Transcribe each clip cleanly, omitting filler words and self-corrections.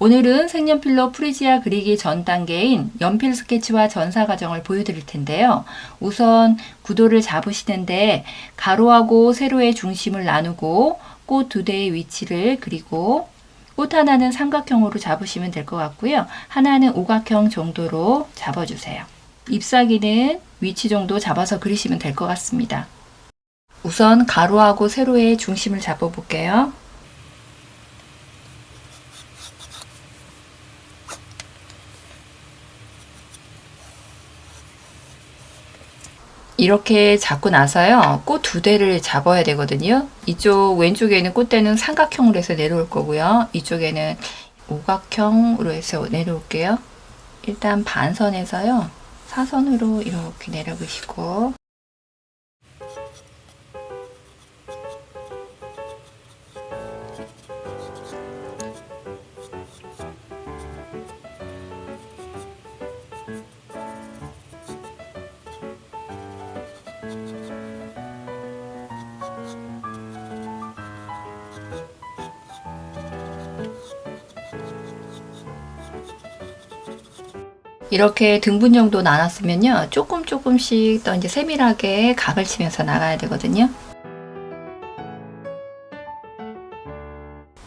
오늘은 색연필로 프리지아 그리기 전 단계인 연필 스케치와 전사 과정을 보여드릴 텐데요. 우선 구도를 잡으시는데 가로하고 세로의 중심을 나누고 꽃 두 대의 위치를 그리고 꽃 하나는 삼각형으로 잡으시면 될 것 같고요. 하나는 오각형 정도로 잡아주세요. 잎사귀는 위치 정도 잡아서 그리시면 될 것 같습니다. 우선 가로하고 세로의 중심을 잡아볼게요. 이렇게 잡고 나서요, 꽃 두 대를 잡아야 되거든요. 이쪽 왼쪽에는 꽃대는 삼각형으로 해서 내려올 거고요. 이쪽에는 오각형으로 해서 내려올게요. 일단 반선에서요, 사선으로 이렇게 내려보시고, 이렇게 등분 정도 나눴으면요, 조금씩 더 이제 세밀하게 각을 치면서 나가야 되거든요.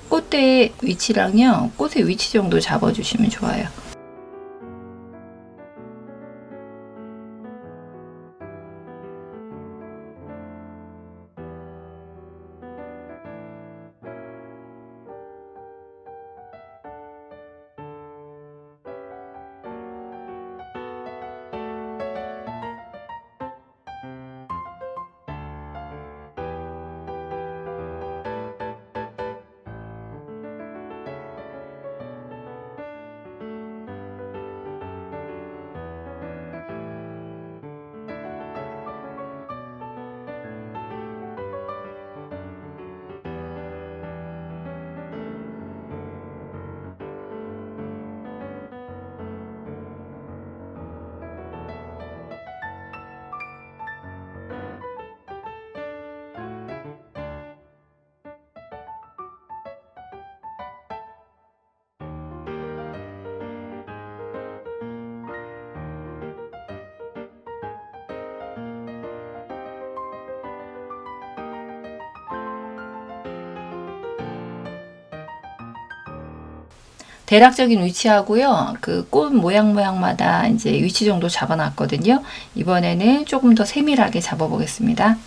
꽃대의 위치랑요, 꽃의 위치 정도 잡아주시면 좋아요. 대략적인 위치하고요. 그 꽃 모양마다 이제 위치 정도 잡아놨거든요. 이번에는 조금 더 세밀하게 잡아보겠습니다.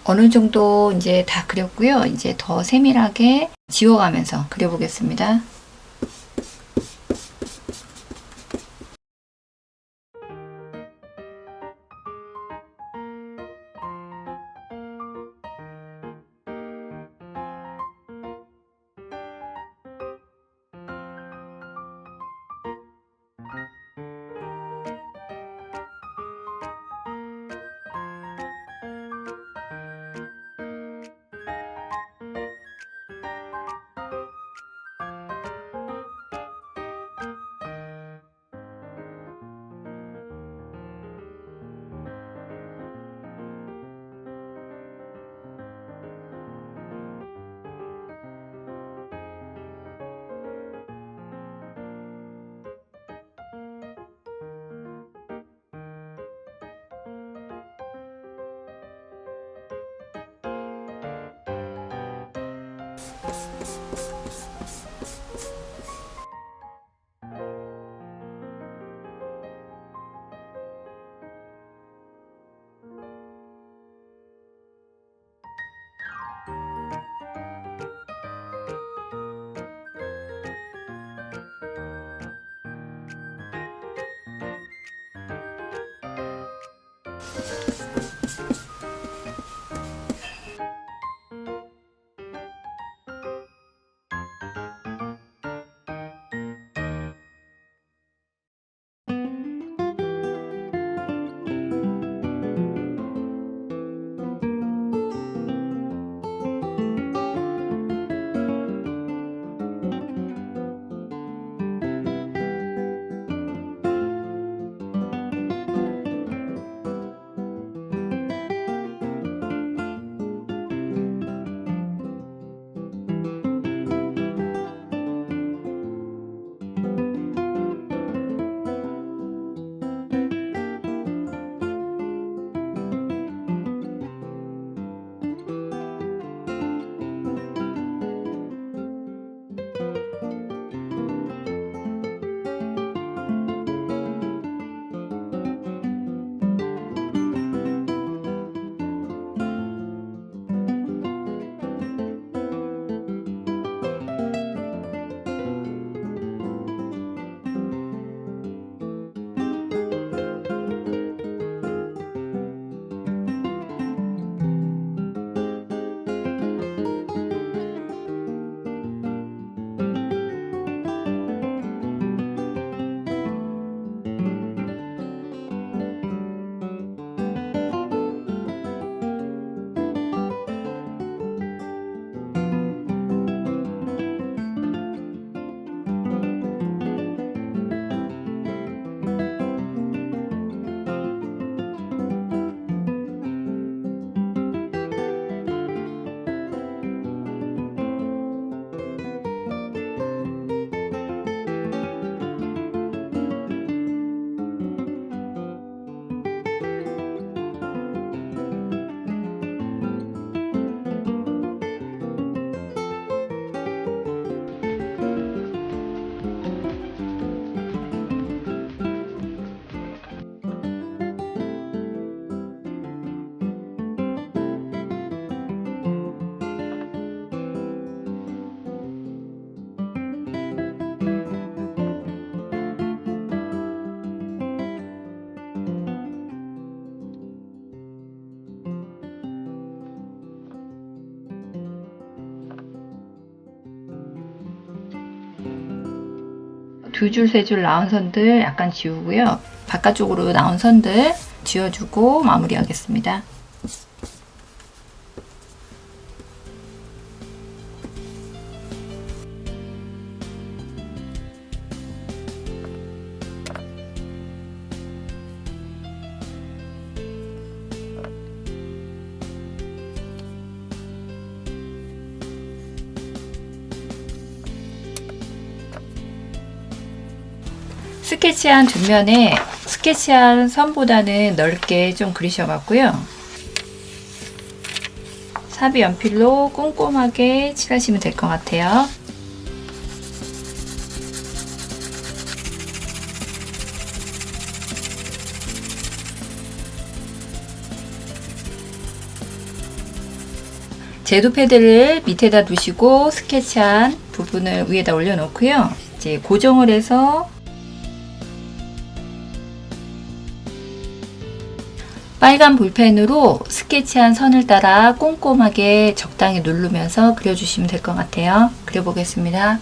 어느 정도 이제 다 그렸고요. 이제 더 세밀하게 지워가면서 그려보겠습니다. 두 줄, 세 줄 나온 선들 약간 지우고요. 바깥쪽으로 나온 선들 지워주고 마무리하겠습니다. 스케치한 뒷면에 스케치한 선보다는 넓게 좀 그리셔봤고요. 사비 연필로 꼼꼼하게 칠하시면 될 것 같아요. 제도 패드를 밑에다 두시고 스케치한 부분을 위에다 올려놓고요. 이제 고정을 해서 빨간 볼펜으로 스케치한 선을 따라 꼼꼼하게 적당히 누르면서 그려주시면 될 것 같아요. 그려보겠습니다.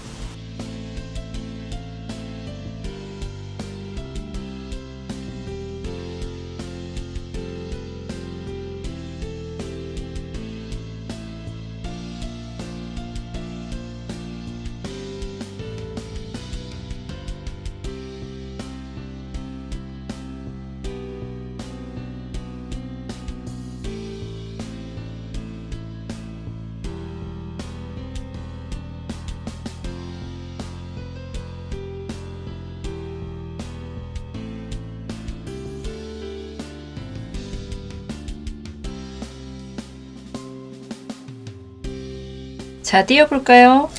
자, 띄워볼까요?